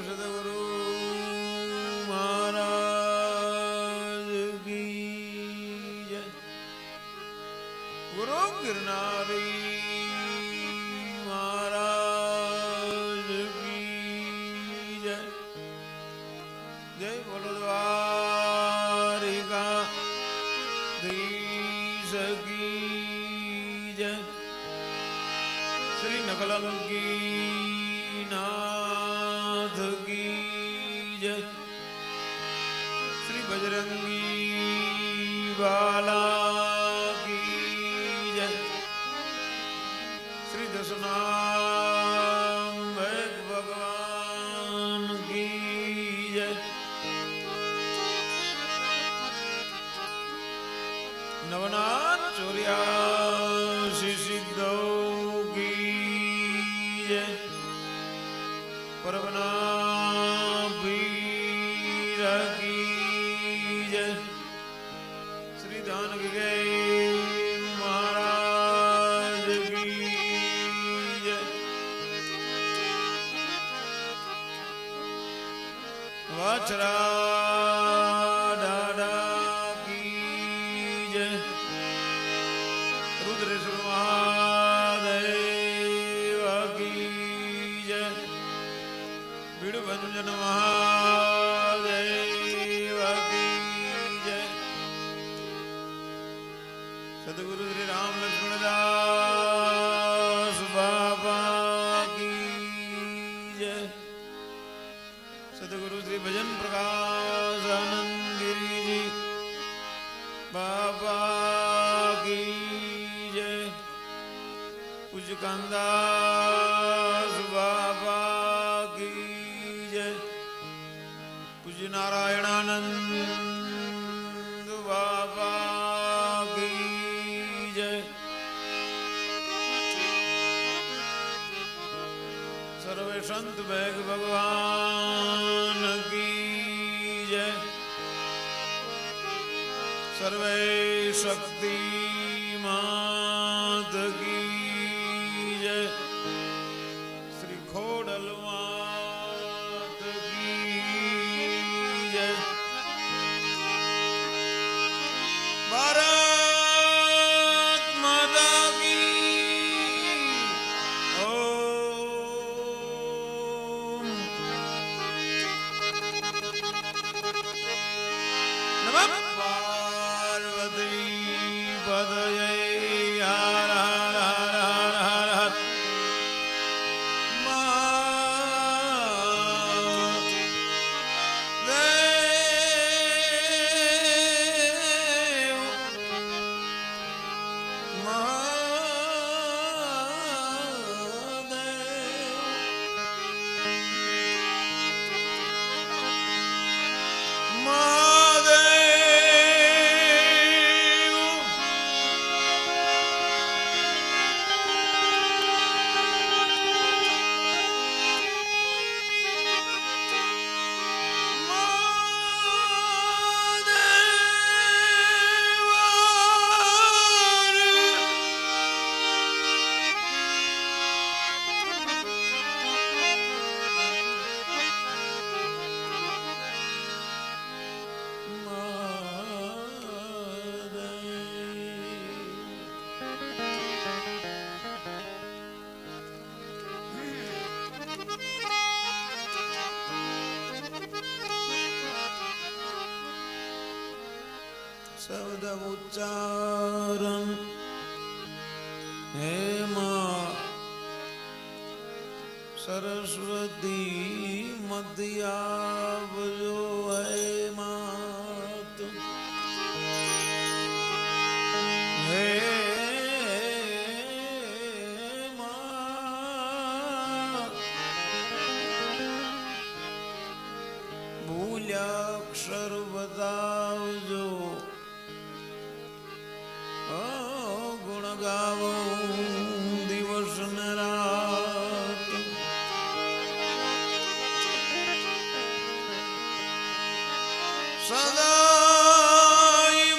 सदगुरु महाराज की जय। गुरु गिरनारी महाराज की जय। जय बोलो द्वारिकाधीश की जय। श्री नखलंकी नाथ की जय। श्री बजरंगी बाला की जय। श्री दशनाम भगवान की जय। नवनाथ चौरासी सिद्धों की जय। परवना पीर की जय। श्री दानगे महाराज की जय। वाछरा डाडा की जय। रुद्रेश्वर महादेव की जय। भिड़भंजन महादेव की जय। सदगुरु श्री राम लक्ष्मण दास बाबा की जय। सदगुरु श्री भजन प्रकाश आनंद गिरी जी बाबा की जय। पूज्य कांदास बाबा की जय। पूज्य नारायणानंद बाबा की जय। सर्वे संत बैग भगवान की जय। सर्वे शक्ति मात की जय। श्री खोडल मात की जय। भारत माता की ओम नमः पार्वती पतये हर हर हर हर हर हर महादेव शब्द उच्चारण हे मां सरस्वती मध्यावजो है मात हे मां भूल्याक्षर बतावजो गुण गावो दिवस न रात सदा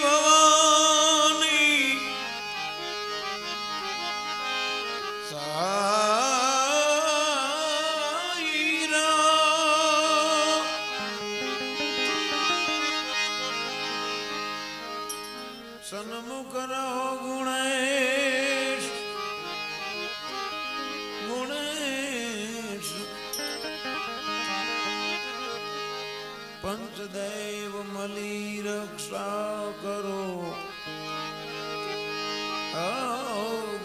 भवानी साई राम सन्मुख रहो गुणेश गुणेश पंचदेव मली रक्षा करो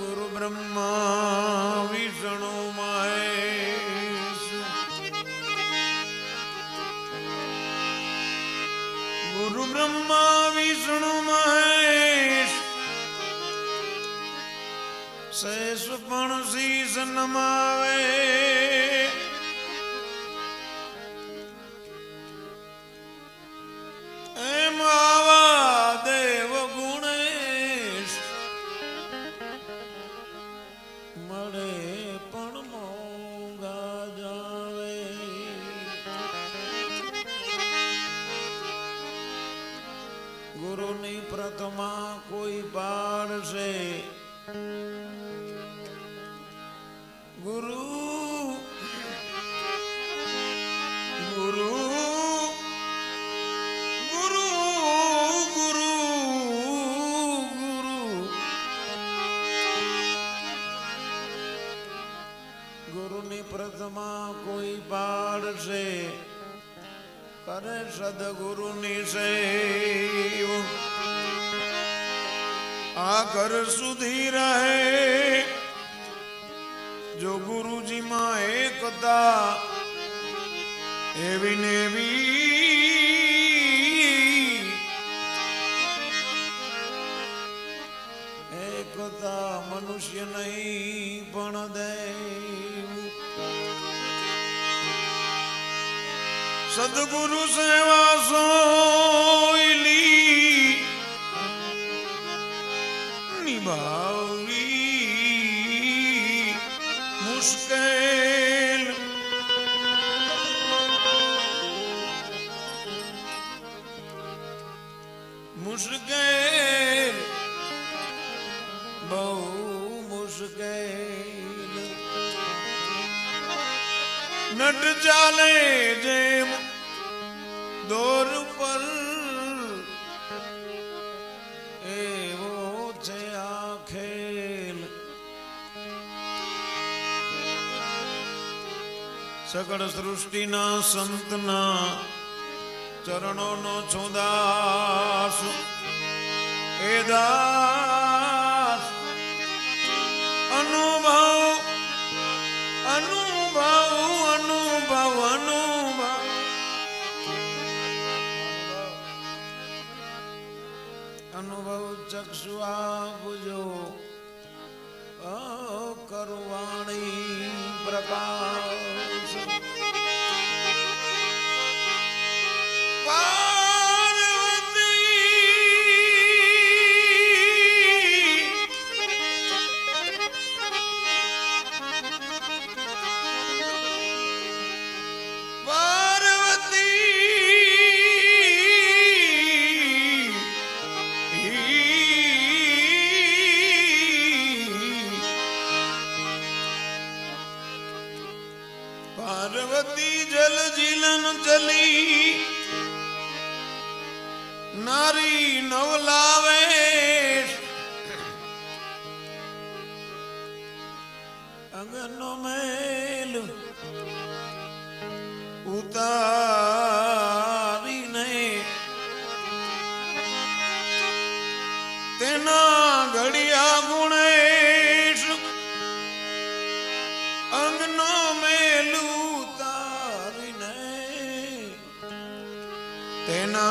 गुरु ब्रह्मा विष्णु महेश गुरु ब्रह्मा विष्णु महेश शेष पण शीस नमावे एम आवा देव गुणेश मळे पण मोंगा जावे गुरुनी प्रथमा कोई पाड़से गुरु गुरु गुरु गुरु गुरु गुरुनी प्रथमा कोई पाड़से करे सदगुरुनी सेव आकर सुधी रहे जो गुरु जी मां एकता एवी नेवी एकता मनुष्य नहीं पण देव सदगुरु सेवा सोईली निभावी मुश्किल मुश्किल बहु मुश्किल नट चाले जेम दौर पर एवो छे आ खेल सकल सृष्टि ना संत ना चरणों नो छुदास ए दास अनुभव अनुभव अनुभव अनुभव अनुभव चक्षुआ बुझो करवाणी प्रकाश पार्वती जल जीलन चली नारी नवलावे अंगनो मेल उतारी ने तेना घड़िया गुणेश अंगनो मेल उतारी ने तेना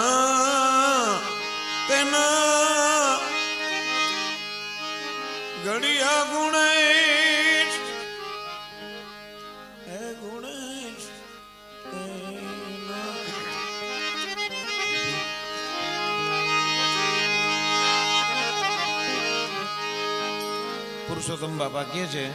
तेना घड़िया गुणेश हे गुणेश पुरुषोत्तम बापा के छे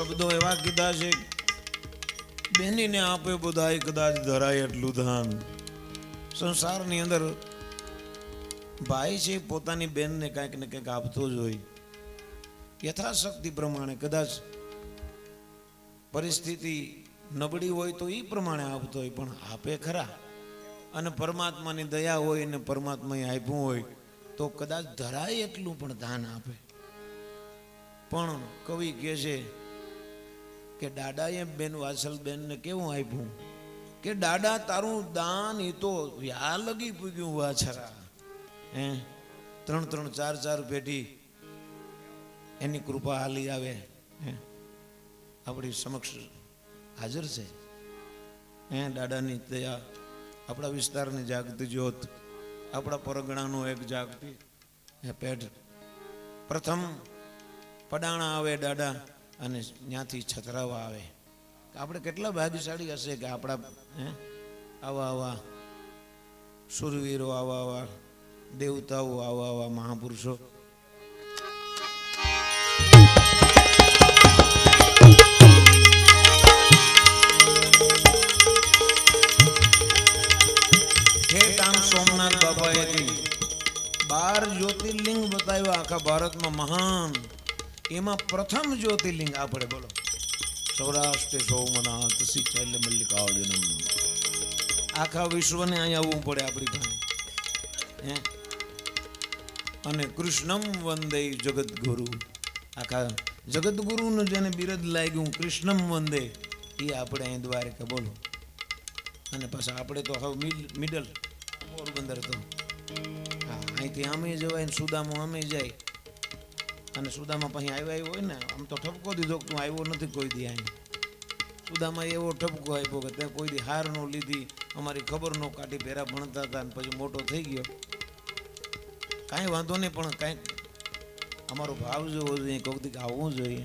શબ્દો એવા કીધા છે, બેનીને આપે બધાય કદાચ ધરાય એટલું ધાન. સંસારની અંદર ભાઈ છે પોતાની બેનને કાંઈક ને કંઈક આપતો જ હોય, યથાશક્તિ પ્રમાણે. કદાચ પરિસ્થિતિ નબળી હોય તો એ પ્રમાણે આપતો હોય, પણ આપે ખરા. અને પરમાત્માની દયા હોય ને પરમાત્માએ આપ્યું હોય તો કદાચ ધરાય એટલું પણ દાન આપે. પણ કવિ કહે છે કે દાદાએ બેન વાસલ બેનને કેવું આપ્યું કે દાદા તારું દાન એ તો યા લગી પૂગ્યું વાછરા. 3-3 4-4 પેઢી એની કૃપા હાલી આવે, આપણી સમક્ષ હાજર છે. દાદાની દયા, આપણા વિસ્તારની જાગતી જ્યોત, આપણા પરગણાનો એક જાગતી પેઢ. પ્રથમ પડાણા આવે દાદા અને ત્યાંથી છતરાવા આવે. આપણે કેટલા ભાગ્યશાળી હશે કે આપણા આવા આવા સુરવીરો, આવા આવા દેવતાઓ, આવા આવા મહાપુરુષો. સોમનાથ બાપાએ 12 જ્યોતિર્લિંગ બતાવ્યા આખા ભારતમાં મહાન. એમાં પ્રથમ જ્યોતિર્લિંગ આપણે બોલો સૌરાષ્ટ્ર સોમનાથ શીતલ મલ્લિકાર્જુનમ. આખા વિશ્વને અહીંયા આવવું પડે આપણી પાસે. અને કૃષ્ણમ વંદે જગદગુરુ. આખા જગદગુરુનું જેને બિરદ લાગ્યું કૃષ્ણમ વંદે, એ આપણે અહીં દ્વારકા બોલો. અને પાછા આપણે તો હવે મિડલ પોરબંદર તો અહીંથી આમે જવાય ને સુદામો આમે જાય. અને સુદામાં પછી આવ્યા હોય ને, આમ તો ઠપકો દીધો કે તું આવ્યો નથી કોઈ દી. અહીં સુદામાં એવો ઠપકો આપ્યો કે તે કોઈ દી હાર નો લીધી, અમારી ખબર નો કાઢી, પહેરા ભણતા હતા ને પછી મોટો થઈ ગયો. કાંઈ વાંધો નહીં, પણ કાંઈક અમારો ભાવ જોવો જોઈએ, કોઈક દી આવવું જોઈએ.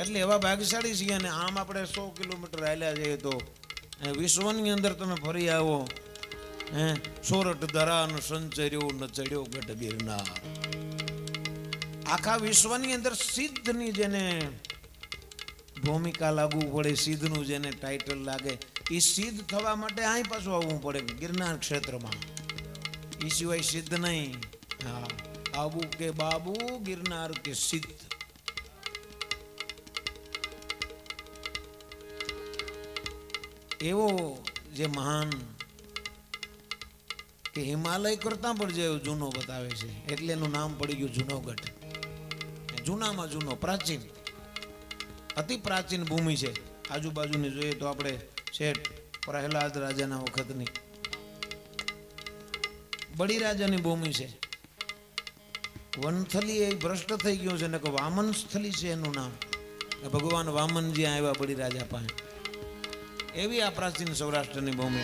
એટલે એવા ભાગ્યશાળી છીએ. અને આમ આપણે 100 કિલોમીટર હાલ્યા જઈએ તો વિશ્વની અંદર તમે ફરી આવો. સોરઠ ધરાન સંચર્યો ન ચડ્યો ગઢ ગિરનાર. આખા વિશ્વની અંદર સિદ્ધની જેને ભૂમિકા લાગવું પડે, સિદ્ધનું જેને ટાઇટલ લાગે, એ સિદ્ધ થવા માટે અહીં પાછું આવવું પડે ગિરનાર ક્ષેત્રમાં. એ સિવાય સિદ્ધ નહીં. આબુ કે બાબુ ગિરનાર કે સિદ્ધ. એવો જે મહાન કે હિમાલય કરતા પણ જે જૂનો બતાવે છે, એટલે એનું નામ પડી ગયું જૂનોગઢ. જૂનામાં જૂનો, પ્રાચીન, અતિ પ્રાચીન ભૂમિ છે. આજુબાજુની જોઈએ તો આપણે શેઠ પ્રહલાદ રાજાના વખતની બળી રાજાની ભૂમિ છે. વનસ્થલી એ ભ્રષ્ટ થઈ ગયું છે ને કે વામન સ્થલી છે એનું નામ. ભગવાન વામન જ્યાં આવ્યા બળી રાજા પાસે, એવી આ પ્રાચીન સૌરાષ્ટ્રની ભૂમિ.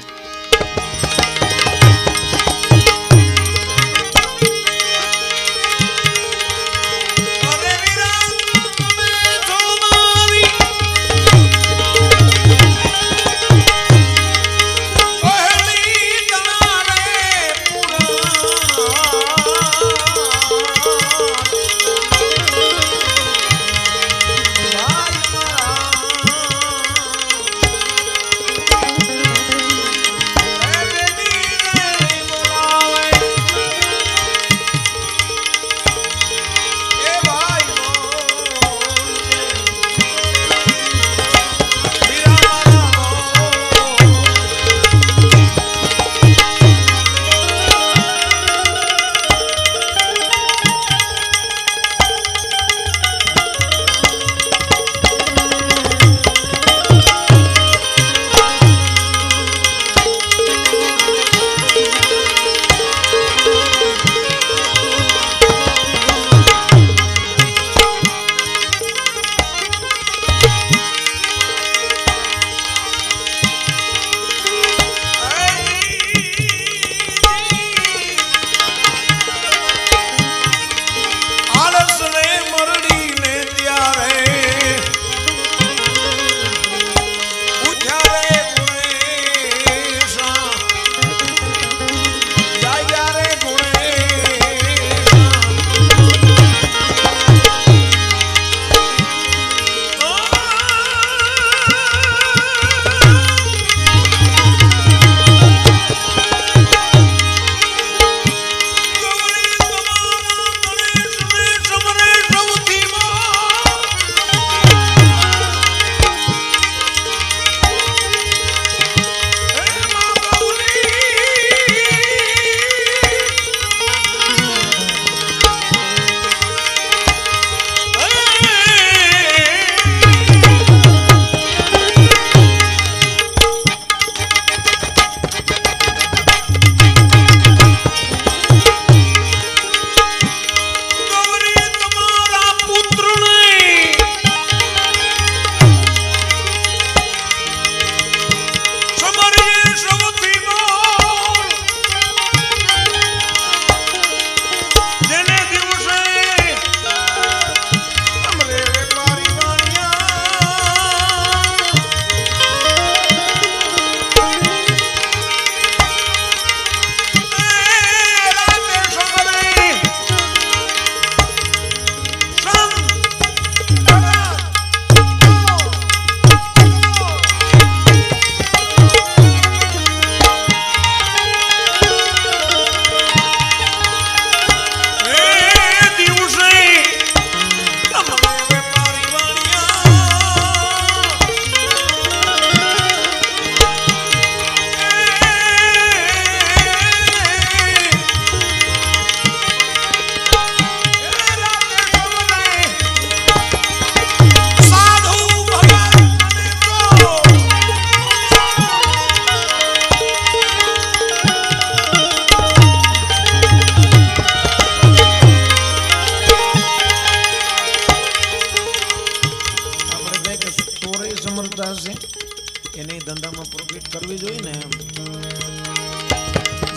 એને ધંધામાં પ્રોફિટ કરવી જોઈએ ને એમ.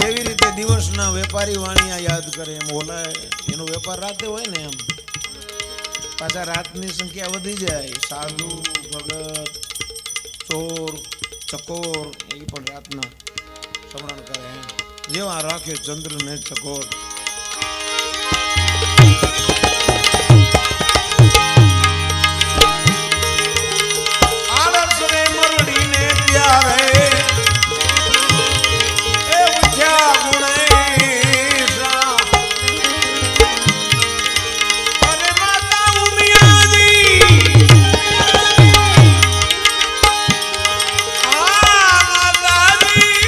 જેવી રીતે દિવસના વેપારી વાણિયા યાદ કરે એમ ઓલા એનો વેપાર રાતે હોય ને એમ. પાછા રાતની સંખ્યા વધી જાય. સાધુ ભગત ચોર ચકોર એ પણ રાતના સમરણ કરે એમ. જેવા રાખે ચંદ્ર ને ચકોર. આળસ ને મરડીને ત્યારે એ ઉઠ્યા ગુણેશા. અરે માતા ઉમિયાજી માતાજી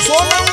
સોનમ